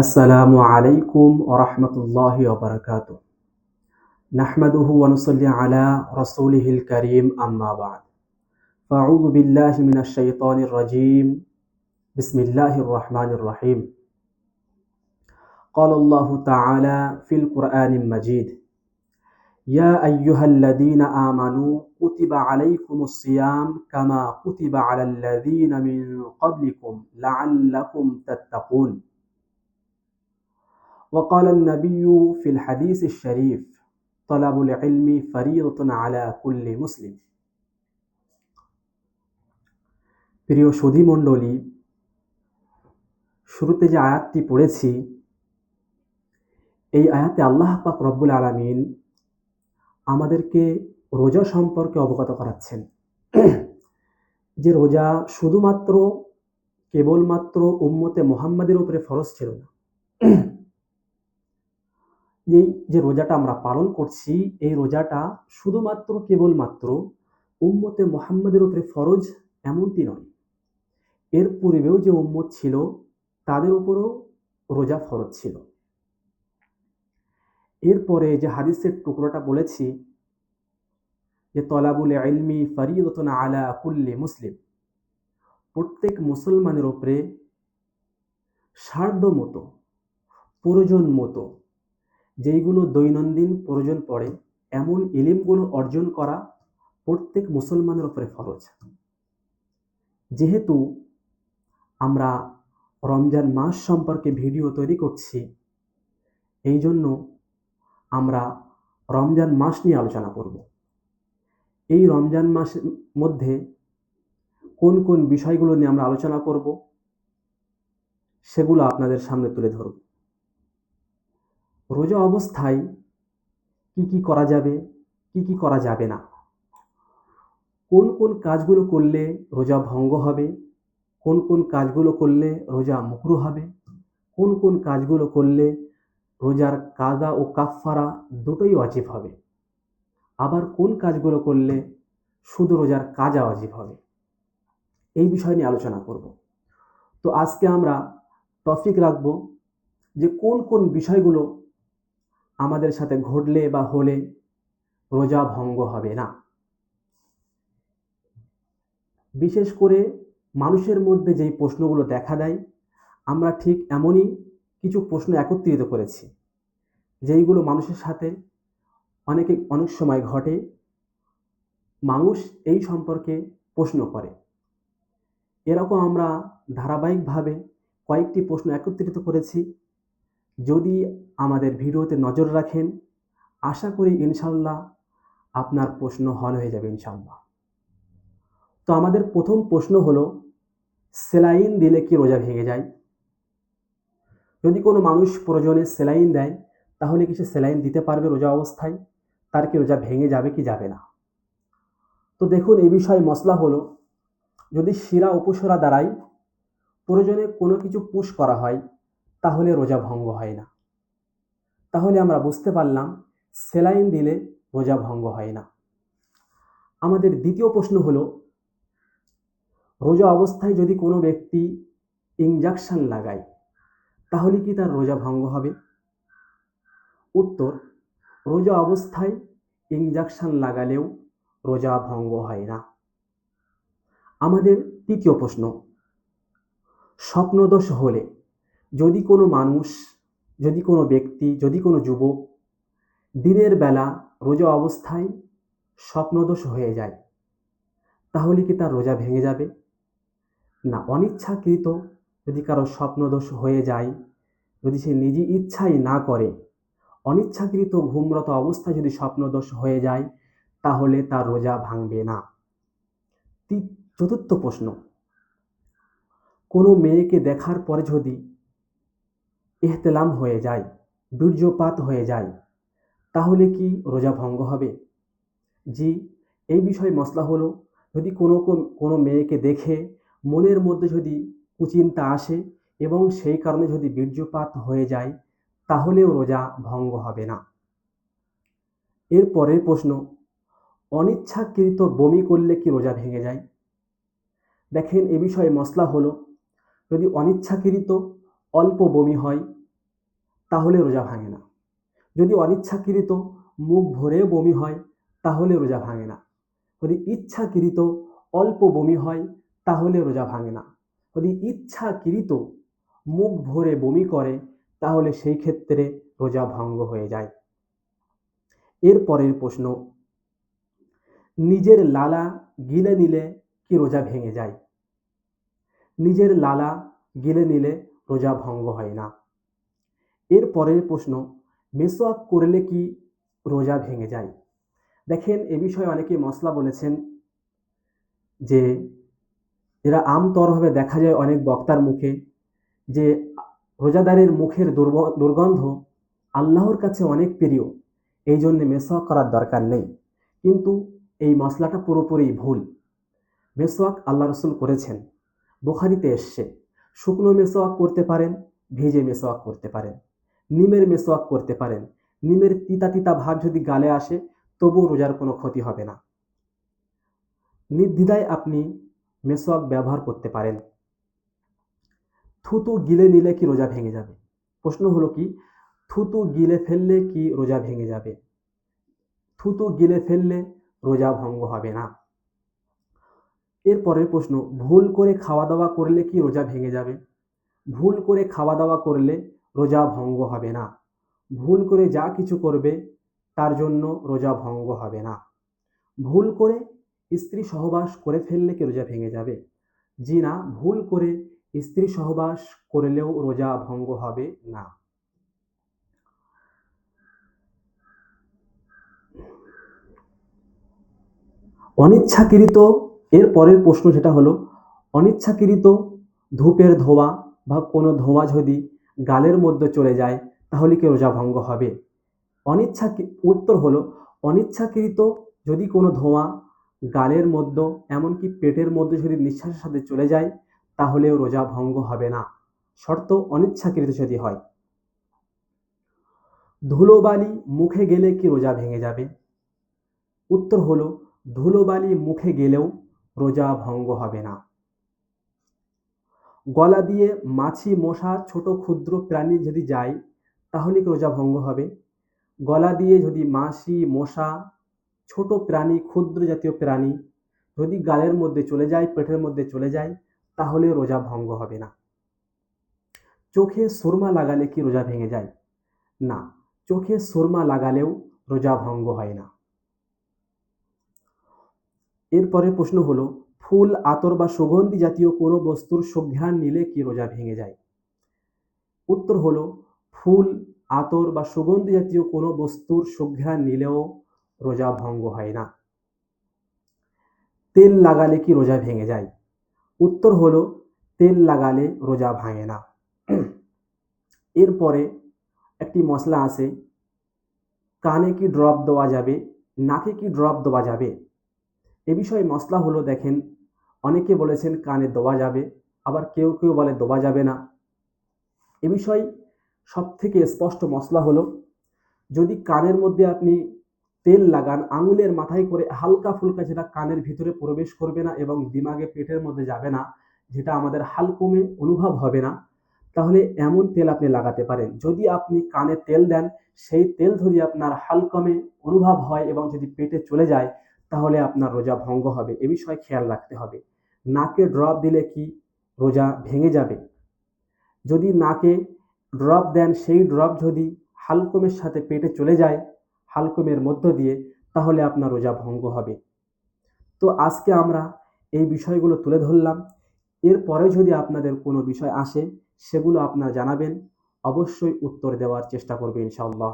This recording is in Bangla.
আসসালামু আলাইকুম ওয়া রাহমাতুল্লাহি ওয়া বারাকাতুহু। নাহমাদুহু ওয়া নুসাল্লি আলা রাসূলিহিল কারীম আম্মা বা'দ। ফাআউযু বিল্লাহি মিনাশ শাইতানির রাজীম। বিসমিল্লাহির রাহমানির রাহিম। ক্বালা আল্লাহু তাআলা ফিল কুরআনিল মাজিদ। ইয়া আইয়ুহাল্লাযীনা আমানু কুতিবা আলাইকুমুস সিয়াম কামা কুতিবা আলাল লাযীনা মিন ক্বাবলিকুম লাআল্লাকুম তাত্তাকুন। وقال النبي في الحديث الشريف طلب العلم فريضة على كل মুসলিম। প্রিয় সুধী মণ্ডলী, শুরুতে যে আয়াতটি পড়েছি, এই আয়াতে আল্লাহ পাক রব্বুল আলামিন আমাদেরকে রোজা সম্পর্কে অবগত করাচ্ছেন যে রোজা শুধুমাত্র কেবলমাত্র উম্মতে মুহাম্মাদের উপরে ফরজ ছিল না। এই যে রোজাটা আমরা পালন করছি, এই রোজাটা শুধুমাত্র কেবলমাত্র উম্মতে মুহাম্মাদের উপরে ফরজ এমনটি নয়। এর পূর্বেও যে উম্মত ছিল তাদের উপরও রোজা ফরজ ছিল। এরপরে যে হাদিসের টুকরোটা বলেছি যে তলাবুল ইলমি ফরিদাতুন আলা কুল্লি মুসলিম, প্রত্যেক মুসলমানের উপরে সাধ্য মতো, প্রয়োজন মতো যেইগুলো দৈনন্দিন প্রয়োজন পড়ে এমন ইলমগুলো অর্জন করা প্রত্যেক মুসলমানের উপরে ফরজ। যেহেতু আমরা রমজান মাস সম্পর্কে ভিডিও তৈরি করছি, এই জন্য আমরা রমজান মাস নিয়ে আলোচনা করব। এই রমজান মাসের মধ্যে কোন কোন বিষয়গুলো নিয়ে আমরা আলোচনা করব সেগুলো আপনাদের সামনে তুলে ধরব। রোজা অবস্থায় কি কি করা যাবে, কি কি করা যাবে না, কোন কোন কাজগুলো করলে রোজা ভঙ্গ হবে, কোন কোন কাজগুলো করলে রোজা মাকরুহ হবে, কোন কোন কাজগুলো করলে রোজার কাজা ও কাফফারা দুটোই ওয়াজিব হবে, আবার কোন কাজগুলো করলে শুধু রোজার কাজা ওয়াজিব হবে, এই বিষয় নিয়ে আলোচনা করব। তো আজকে আমরা টপিক রাখব যে কোন কোন বিষয়গুলো আমাদের সাথে ঘটলে বা হলে রোজা ভঙ্গ হবে না। বিশেষ করে মানুষের মধ্যে যেই প্রশ্নগুলো দেখা দেয়, আমরা ঠিক এমনই কিছু প্রশ্ন একত্রিত করেছি যেইগুলো মানুষের সাথে অনেক সময় ঘটে, মানুষ এই সম্পর্কে প্রশ্ন করে। এরকম আমরা ধারাবাহিকভাবে কয়েকটি প্রশ্ন একত্রিত করেছি। যদি আমাদের ভিডিওতে নজর রাখেন, আশা করি ইনশাল্লাহ আপনার প্রশ্ন হল হয়ে যাবে ইনশাল্লাহ। তো আমাদের প্রথম প্রশ্ন হলো, সেলাইন দিলে কি রোজা ভেঙে যায়? যদি কোনো মানুষ প্রয়োজনে সেলাইন দেয়, তাহলে কি সে সেলাইন দিতে পারবে রোজা অবস্থায়? তার কি রোজা ভেঙে যাবে কি যাবে না? তো দেখুন, এই বিষয়ে মসলা হলো, যদি শিরা উপশিরা দ্বারাই প্রয়োজনে কোনো কিছু পুশ করা হয় তাহলে রোজা ভঙ্গ হয় না। তাহলে আমরা বুঝতে পারলাম সেলাইন দিলে রোজা ভঙ্গ হয় না। আমাদের দ্বিতীয় প্রশ্ন হলো, রোজা অবস্থায় যদি কোনো ব্যক্তি ইনজেকশন লাগায় তাহলে কি তার রোজা ভঙ্গ হবে? উত্তর, রোজা অবস্থায় ইনজেকশন লাগালেও রোজা ভঙ্গ হয় না। আমাদের তৃতীয় প্রশ্ন, স্বপ্নদোষ হলে যদি কোনো মানুষ, যদি কোনো ব্যক্তি, যদি কোনো যুবক দিনের বেলা রোজা অবস্থায় স্বপ্নদোষ হয়ে যায় তাহলে কি তার রোজা ভেঙে যাবে? না, অনিচ্ছাকৃত যদি কারো স্বপ্নদোষ হয়ে যায়, যদি সে নিজে ইচ্ছাই না করে, অনিচ্ছাকৃত ঘুমরত অবস্থায় যদি স্বপ্নদোষ হয়ে যায় তাহলে তার রোজা ভাঙবে না। চতুর্থ প্রশ্ন, কোনো মেয়েকে দেখার পরে যদি ইহতিলাম হয়ে যায়, বীর্যপাত হয়ে যায়, তাহলে কি রোজা ভঙ্গ হবে? জি, এই বিষয়ে মসলা হলো, যদি কোনো মেয়েকে দেখে মনের মধ্যে যদি কুচিন্তা আসে এবং সেই কারণে যদি বীর্যপাত হয়ে যায় তাহলেও রোজা ভঙ্গ হবে না। এর পরের প্রশ্ন, অনিচ্ছাকৃত বমি করলে কি রোজা ভেঙে যায়? দেখেন, এ বিষয়ে মসলা হলো, যদি অনিচ্ছাকৃত অল্প বমি হয় তাহলে রোজা ভাঙে না। যদি অনিচ্ছাকৃত মুখ ভরে বমি হয় তাহলে রোজা ভাঙে না। যদি ইচ্ছাকৃত অল্প বমি হয় তাহলে রোজা ভাঙে না। যদি ইচ্ছাকৃত মুখ ভরে বমি করে তাহলে সেই ক্ষেত্রে রোজা ভঙ্গ হয়ে যায়। এর পরের প্রশ্ন, নিজের লালা গিলে নিলে কি রোজা ভেঙে যায়? নিজের লালা গিলে নিলে রোজা ভঙ্গ হয় না। এর পরের প্রশ্ন, মেসওয়াক করলে কি রোজা ভেঙে যায়? দেখেন, এ বিষয়ে অনেকে মশলা বলেছেন যে যেটা আমতরভাবে দেখা যায় অনেক বক্তার মুখে, যে রোজাদারের মুখের দুর্গন্ধ আল্লাহর কাছে অনেক প্রিয়, এই জন্যে মেসওয়াক করার দরকার নেই। কিন্তু এই মশলাটা পুরোপুরি ভুল। মেসওয়াক আল্লাহ রসুল করেছেন, বুখারীতে এসছে। শুকনো মেসওয়াক করতে পারেন, ভেজে মেসওয়াক করতে পারেন, নিমের মেসওয়াক করতে পারেন। নিমের তিতা তিতা ভাব যদি গালে আসে তবুও রোজার কোনো ক্ষতি হবে না। নির্দ্বিধায় আপনি মেসওয়াক ব্যবহার করতে পারেন। থুতু গিলে নিলে কি রোজা ভেঙে যাবে? প্রশ্ন হলো কি, থুতু গিলে ফেললে কি রোজা ভেঙে যাবে? থুতু গিলে ফেললে রোজা ভঙ্গ হবে না। এরপরের প্রশ্ন, ভুল করে খাওয়া দাওয়া করলে কি রোজা ভেঙে যাবে? ভুল করে খাওয়া দাওয়া করলে রোজা ভঙ্গ হবে না। ভুল করে যা কিছু করবে তার জন্য রোজা ভঙ্গ হবে না। ভুল করে স্ত্রী সহবাস করে ফেললে কি রোজা ভেঙে যাবে? জি না, ভুল করে স্ত্রী সহবাস করলেও রোজা ভঙ্গ হবে না। অনিচ্ছাকৃত, এর পরের প্রশ্ন যেটা হলো, অনিচ্ছাকৃত ধূপের ধোঁয়া বা কোনো ধোঁয়া যদি গালের মধ্যে চলে যায় তাহলে কি রোজা ভঙ্গ হবে? উত্তর হলো, অনিচ্ছাকৃত যদি কোনো ধোঁয়া গালের মধ্যে এমনকি পেটের মধ্যে যদি নিঃশ্বাসের সাথে চলে যায় তাহলেও রোজা ভঙ্গ হবে না, শর্ত অনিচ্ছাকৃত যদি হয়। ধুলোবালি মুখে গেলে কি রোজা ভেঙে যাবে? উত্তর হলো, ধুলোবালি মুখে গেলেও রোজা ভঙ্গ হবে না। গলা দিয়ে মাছি, মশা, ছোট ক্ষুদ্র প্রাণী যদি যায় তাহলে কি রোজা ভঙ্গ হবে? গলা দিয়ে যদি মাছি, মশা, ছোট প্রাণী, ক্ষুদ্র জাতীয় প্রাণী যদি গালের মধ্যে চলে যায়, পেটের মধ্যে চলে যায় তাহলে রোজা ভঙ্গ হবে না। চোখে সুরমা লাগালে কি রোজা ভেঙে যায়? না, চোখে সুরমা লাগালেও রোজা ভঙ্গ হয় না। এরপরে প্রশ্ন হলো, ফুল, আতর বা সুগন্ধি জাতীয় কোনো বস্তুর সুঘ্রাণ নিলে কি রোজা ভেঙে যায়? উত্তর হলো, ফুল, আতর বা সুগন্ধি জাতীয় কোনো বস্তুর সুঘ্রাণ নিলেও রোজা ভঙ্গ হয় না। তেল লাগালে কি রোজা ভেঙে যায়? উত্তর হলো, তেল লাগালে রোজা ভাঙে না। এরপরে একটি মশলা আছে, কানে কি ড্রপ দেওয়া যাবে, নাকে কি ড্রপ দেওয়া যাবে? এ বিষয়ে মশলা হলো, দেখেন, অনেকে বলেছেন কানে দেওয়া যাবে, আবার কেউ কেউ বলে দেওয়া যাবে না। এ বিষয়ে সব থেকে স্পষ্ট মশলা হলো, যদি কানের মধ্যে আপনি তেল লাগান আঙুলের মাথায় করে হালকা ফুলকা, যেটা কানের ভিতরে প্রবেশ করবে না এবং দিমাগে পেটের মধ্যে যাবে না, যেটা আমাদের হালকমে অনুভব হবে না, তাহলে এমন তেল আপনি লাগাতে পারেন। যদি আপনি কানে তেল দেন, সেই তেল যদি আপনার হালকমে অনুভব হয় এবং যদি পেটে চলে যায় তাহলে আপনার রোজা ভঙ্গ হবে। এ বিষয়ে খেয়াল রাখতে হবে। নাকে ড্রপ দিলে কি রোজা ভেঙে যাবে? যদি নাকে ড্রপ দেন, সেই ড্রপ যদি হালকমের সাথে পেটে চলে যায় হালকমের মধ্য দিয়ে, তাহলে আপনার রোজা ভঙ্গ হবে। তো আজকে আমরা এই বিষয়গুলো তুলে ধরলাম। এরপরে যদি আপনাদের কোনো বিষয় আসে সেগুলো আপনারা জানাবেন, অবশ্যই উত্তর দেওয়ার চেষ্টা করবে ইনশাআল্লাহ।